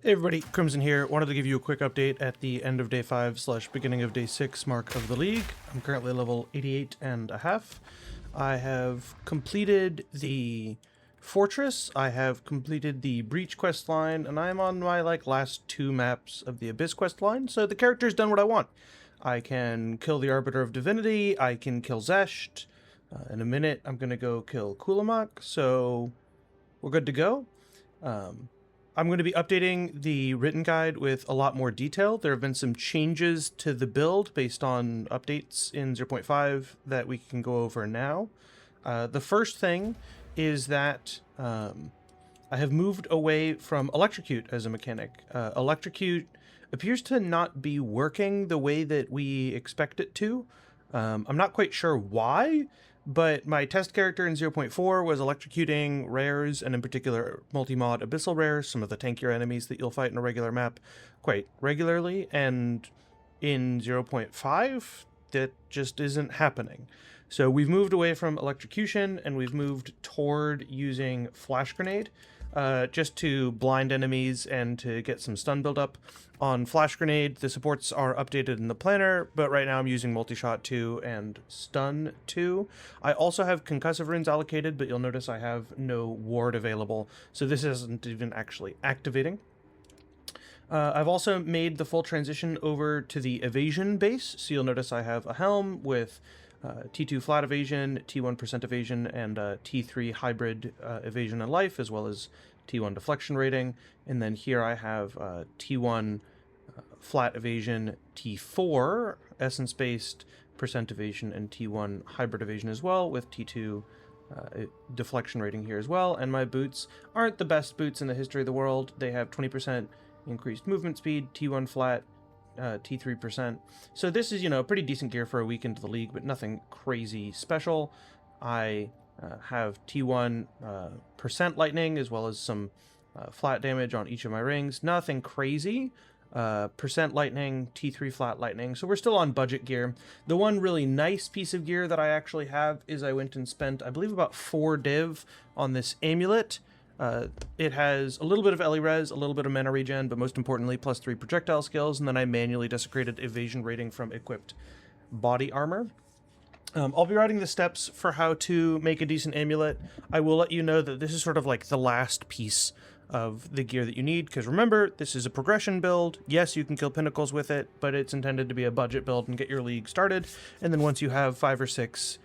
Hey everybody, Crimson here. Wanted to give you a quick update at the end of day 5 / beginning of day 6 mark of the league. I'm currently level 88 and a half. I have completed the fortress, I have completed the breach quest line, and I'm on my last 2 maps of the abyss quest line, so the character's done what I want. I can kill the Arbiter of Divinity, I can kill Zesht. In a minute I'm gonna go kill Kulamak, so we're good to go. I'm going to be updating the written guide with a lot more detail. There have been some changes to the build based on updates in 0.5 that we can go over now. The first thing is that I have moved away from Electrocute as a mechanic. Electrocute appears to not be working the way that we expect it to. I'm not quite sure why, but my test character in 0.4 was electrocuting rares, and in particular multi-mod abyssal rares, some of the tankier enemies that you'll fight in a regular map quite regularly, and in 0.5 that just isn't happening. So we've moved away from electrocution and we've moved toward using flash grenade just to blind enemies and to get some stun buildup. On flash grenade, the supports are updated in the planner, but right now I'm using multi-shot 2 and stun 2. I also have concussive runes allocated, but you'll notice I have no ward available, so this isn't even actually activating. I've also made the full transition over to the evasion base, so you'll notice I have a helm with T2 flat evasion, T1% evasion, and T3 hybrid evasion and life, as well as T1 deflection rating. And then here I have T1 flat evasion, T4 essence-based percent evasion, and T1 hybrid evasion as well, with T2 deflection rating here as well. And my boots aren't the best boots in the history of the world. They have 20% increased movement speed, T1 flat, T3%. So this is, pretty decent gear for a week into the league, but nothing crazy special. I have T1 percent lightning, as well as some flat damage on each of my rings. Nothing crazy. Percent lightning, T3 flat lightning. So we're still on budget gear. The one really nice piece of gear that I actually have is I went and spent, I believe, about 4 div on this amulet. It has a little bit of Ele res, a little bit of mana regen, but most importantly, +3 projectile skills, and then I manually desecrated evasion rating from equipped body armor. I'll be writing the steps for how to make a decent amulet. I will let you know that this is sort of like the last piece of the gear that you need, because remember, this is a progression build. Yes, you can kill pinnacles with it, but it's intended to be a budget build and get your league started, and then once you have 5 or 6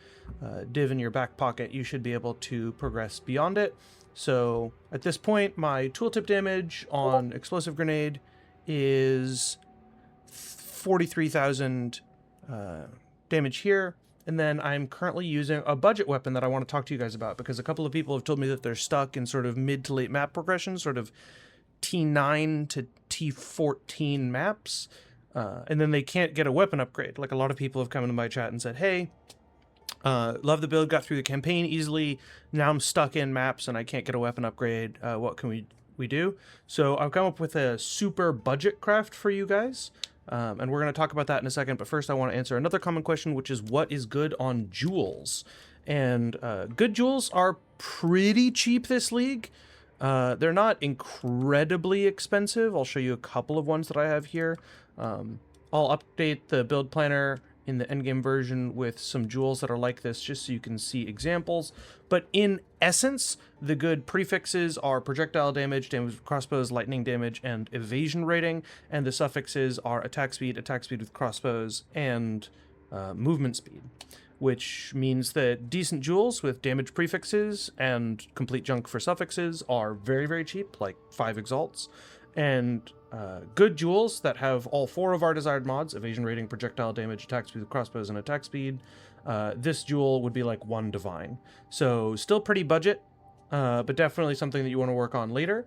div in your back pocket, you should be able to progress beyond it. So at this point, my tooltip damage on explosive grenade is 43,000 damage here. And then I'm currently using a budget weapon that I want to talk to you guys about, because a couple of people have told me that they're stuck in sort of mid to late map progression, sort of T9 to T14 maps. And then they can't get a weapon upgrade. Like, a lot of people have come into my chat and said, hey, love the build, got through the campaign easily. Now I'm stuck in maps and I can't get a weapon upgrade. What can we do? So I've come up with a super budget craft for you guys. And we're going to talk about that in a second. But first I want to answer another common question, which is what is good on jewels? And good jewels are pretty cheap this league. They're not incredibly expensive. I'll show you a couple of ones that I have here. I'll update the build planner in the endgame version with some jewels that are like this, just so you can see examples. But in essence, the good prefixes are projectile damage, damage with crossbows, lightning damage, and evasion rating, and the suffixes are attack speed with crossbows, and movement speed, which means that decent jewels with damage prefixes and complete junk for suffixes are very, very cheap, like 5 exalts, and good jewels that have all 4 of our desired mods, evasion rating, projectile damage, attack speed with crossbows, and attack speed, this jewel would be like 1 divine. So still pretty budget, but definitely something that you want to work on later.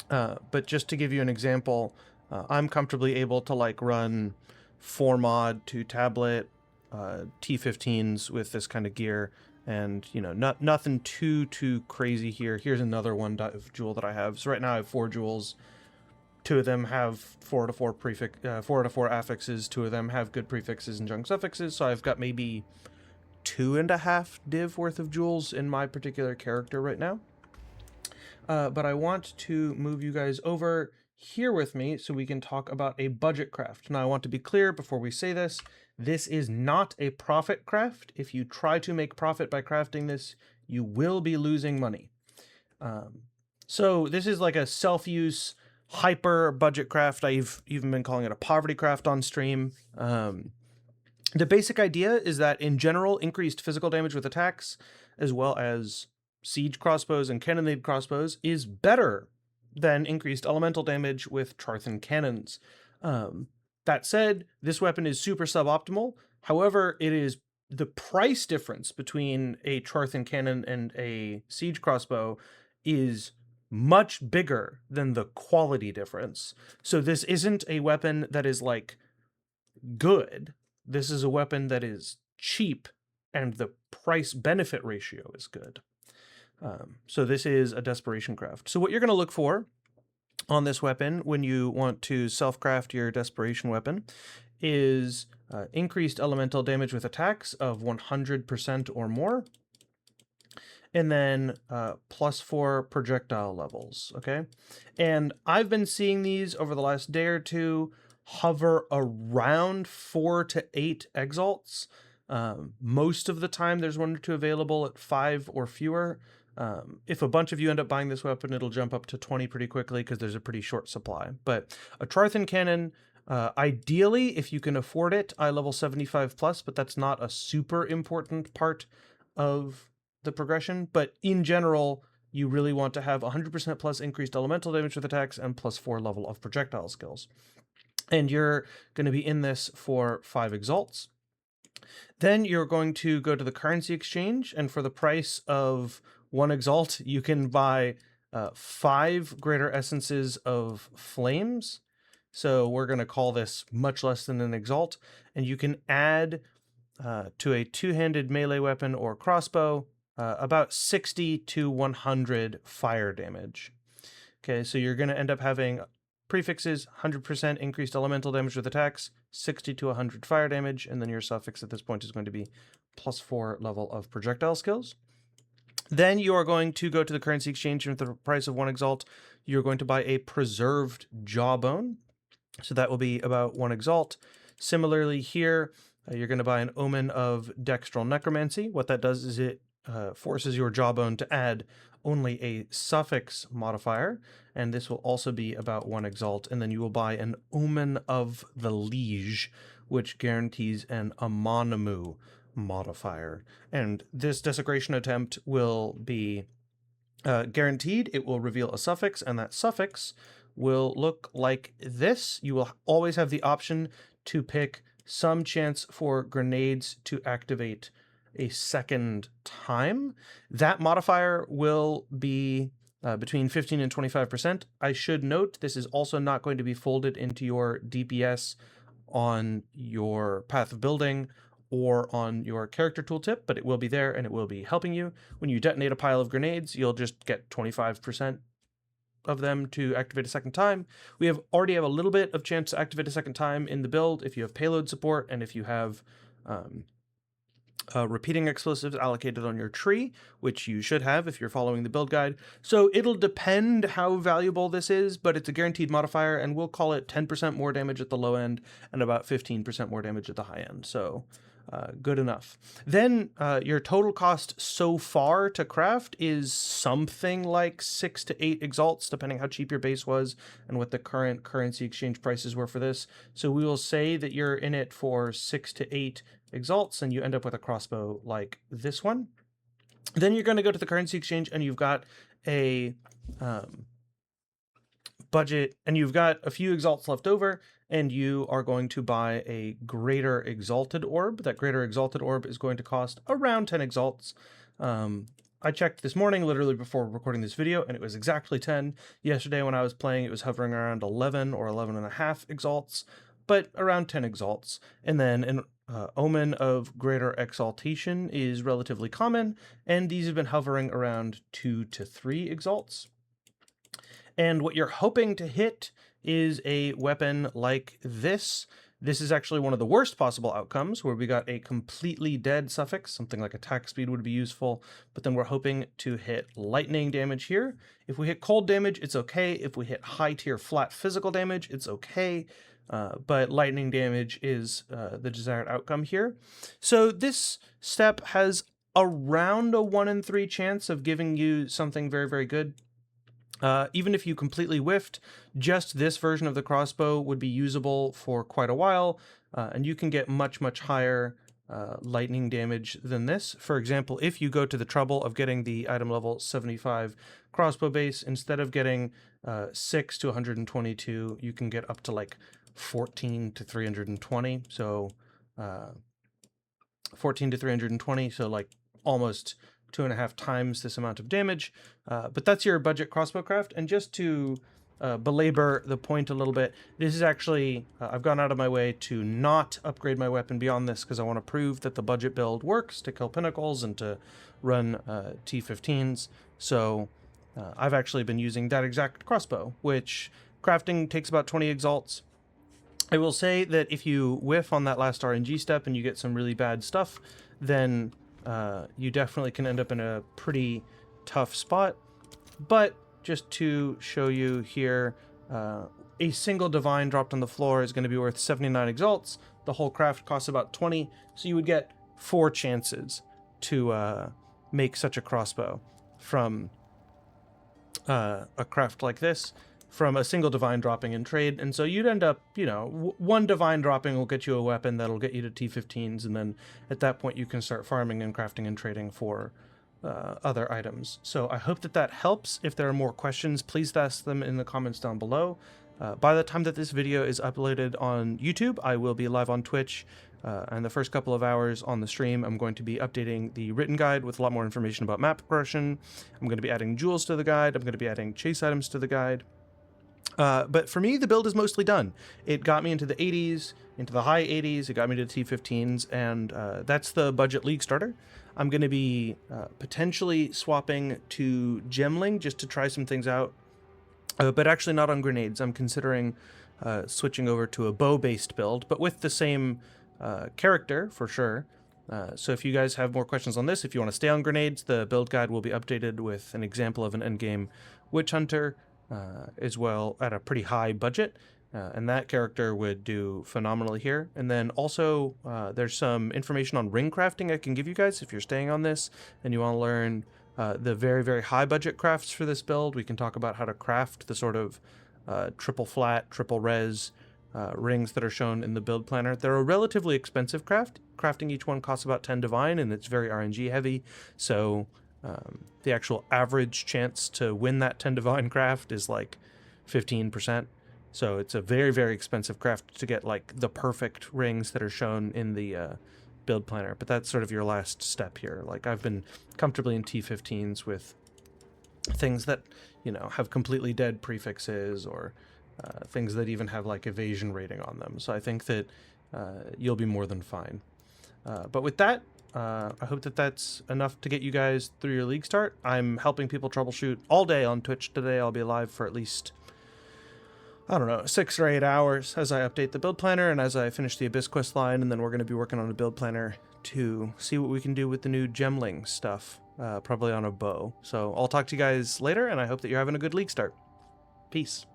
But just to give you an example, I'm comfortably able to run 4 mod, 2 tablet, T15s with this kind of gear, and nothing too crazy here. Here's another one jewel that I have. So right now I have 4 jewels. 2 of them have 4 to 4 affixes. 2 of them have good prefixes and junk suffixes. So I've got maybe 2.5 div worth of jewels in my particular character right now. but I want to move you guys over here with me so we can talk about a budget craft. Now, I want to be clear before we say this, this is not a profit craft. If you try to make profit by crafting this, you will be losing money. So this is like a self-use hyper budget craft. I've even been calling it a poverty craft on stream. The basic idea is that in general, increased physical damage with attacks, as well as siege crossbows and cannonade crossbows, is better than increased elemental damage with Charthan cannons. That said, this weapon is super suboptimal. However, it is the price difference between a Charthan cannon and a siege crossbow is much bigger than the quality difference. So this isn't a weapon that is like good. This is a weapon that is cheap and the price benefit ratio is good. So this is a desperation craft. So what you're going to look for on this weapon when you want to self-craft your desperation weapon is increased elemental damage with attacks of 100% or more, and then +4 projectile levels, okay? And I've been seeing these over the last day or two hover around 4 to 8 exalts. Most of the time there's 1 or 2 available at 5 or fewer. If a bunch of you end up buying this weapon, it'll jump up to 20 pretty quickly because there's a pretty short supply. But a Charthan cannon, ideally, if you can afford it, eye level 75 plus, but that's not a super important part of the progression. But in general, you really want to have 100% plus increased elemental damage with attacks and +4 level of projectile skills. And you're going to be in this for 5 exalts. Then you're going to go to the currency exchange, and for the price of 1 exalt, you can buy 5 greater essences of flames. So we're going to call this much less than an exalt, and you can add to a 2-handed melee weapon or crossbow about 60 to 100 fire damage. Okay, so you're going to end up having prefixes, 100% increased elemental damage with attacks, 60 to 100 fire damage, and then your suffix at this point is going to be +4 level of projectile skills. Then you are going to go to the currency exchange, and with the price of 1 exalt, you're going to buy a preserved jawbone. So that will be about 1 exalt. Similarly here, you're going to buy an omen of dextral necromancy. What that does is it forces your jawbone to add only a suffix modifier, and this will also be about 1 exalt. And then you will buy an omen of the liege, which guarantees an amonimu modifier. And this desecration attempt will be guaranteed. It will reveal a suffix, and that suffix will look like this. You will always have the option to pick some chance for grenades to activate a second time. That modifier will be between 15 and 25%. I should note this is also not going to be folded into your DPS on your path of building or on your character tooltip, but it will be there and it will be helping you. When you detonate a pile of grenades, you'll just get 25% of them to activate a second time. We already have a little bit of chance to activate a second time in the build if you have payload support and if you have repeating explosives allocated on your tree, which you should have if you're following the build guide. So it'll depend how valuable this is, but it's a guaranteed modifier, and we'll call it 10% more damage at the low end and about 15% more damage at the high end. So good enough. Then your total cost so far to craft is something like 6 to 8 exalts, depending how cheap your base was and what the current currency exchange prices were for this. So we will say that you're in it for 6 to 8 exalts, and you end up with a crossbow like this one. Then you're going to go to the currency exchange, and you've got a budget, and you've got a few exalts left over, and you are going to buy a greater exalted orb. That greater exalted orb is going to cost around 10 exalts. I checked this morning, literally before recording this video, and it was exactly 10. Yesterday when I was playing, it was hovering around 11 or 11.5 exalts, but around 10 exalts. And then an omen of greater exaltation is relatively common, and these have been hovering around 2 to 3 exalts. And what you're hoping to hit is a weapon like this. This is actually one of the worst possible outcomes, where we got a completely dead suffix. Something like attack speed would be useful, but then we're hoping to hit lightning damage here. If we hit cold damage, it's okay. If we hit high tier flat physical damage, it's okay. But lightning damage is the desired outcome here. So this step has around a 1 in 3 chance of giving you something very, very good. Even if you completely whiffed, just this version of the crossbow would be usable for quite a while, and you can get much, much higher lightning damage than this. For example, if you go to the trouble of getting the item level 75 crossbow base, instead of getting 6 to 122, you can get up to like 14 to 320. So 14 to 320, so like almost 2.5 times this amount of damage. But that's your budget crossbow craft. And just to belabor the point a little bit, this is actually, I've gone out of my way to not upgrade my weapon beyond this because I want to prove that the budget build works to kill pinnacles and to run T15s. So I've actually been using that exact crossbow, which crafting takes about 20 exalts. I will say that if you whiff on that last RNG step and you get some really bad stuff, then you definitely can end up in a pretty tough spot. But just to show you here, a single divine dropped on the floor is going to be worth 79 exalts. The whole craft costs about 20, so you would get 4 chances to make such a crossbow from a craft like this, from a single divine dropping in trade. And so you'd end up, you know, 1 divine dropping will get you a weapon that'll get you to T15s, and then at that point you can start farming and crafting and trading for other items. So I hope that that helps. If there are more questions, please ask them in the comments down below. By the time that this video is uploaded on YouTube, I will be live on Twitch, and the first couple of hours on the stream, I'm going to be updating the written guide with a lot more information about map progression. I'm going to be adding jewels to the guide. I'm going to be adding chase items to the guide. But for me, the build is mostly done. It got me into the 80s, into the high 80s. It got me to T15s, and that's the budget league starter. I'm going to be potentially swapping to Gemling just to try some things out, but actually not on grenades. I'm considering switching over to a bow-based build, but with the same character for sure. So if you guys have more questions on this, if you want to stay on grenades, the build guide will be updated with an example of an endgame witch hunter, as well at a pretty high budget, and that character would do phenomenally here. And then also there's some information on ring crafting I can give you guys if you're staying on this and you want to learn the very, very high budget crafts for this build. We can talk about how to craft the sort of triple flat, triple res rings that are shown in the build planner. They're a relatively expensive craft. Crafting each one costs about 10 divine, and it's very RNG heavy, so the actual average chance to win that 10 divine craft is like 15%. So it's a very, very expensive craft to get like the perfect rings that are shown in the build planner. But that's sort of your last step here. Like I've been comfortably in T15s with things that, you know, have completely dead prefixes, or things that even have like evasion rating on them. So I think that you'll be more than fine. But with that, I hope that that's enough to get you guys through your league start. I'm helping people troubleshoot all day on Twitch today. I'll be live for at least, I don't know, 6 or 8 hours as I update the build planner and as I finish the Abyss quest line, and then we're going to be working on a build planner to see what we can do with the new Gemling stuff, probably on a bow. So I'll talk to you guys later, and I hope that you're having a good league start. Peace.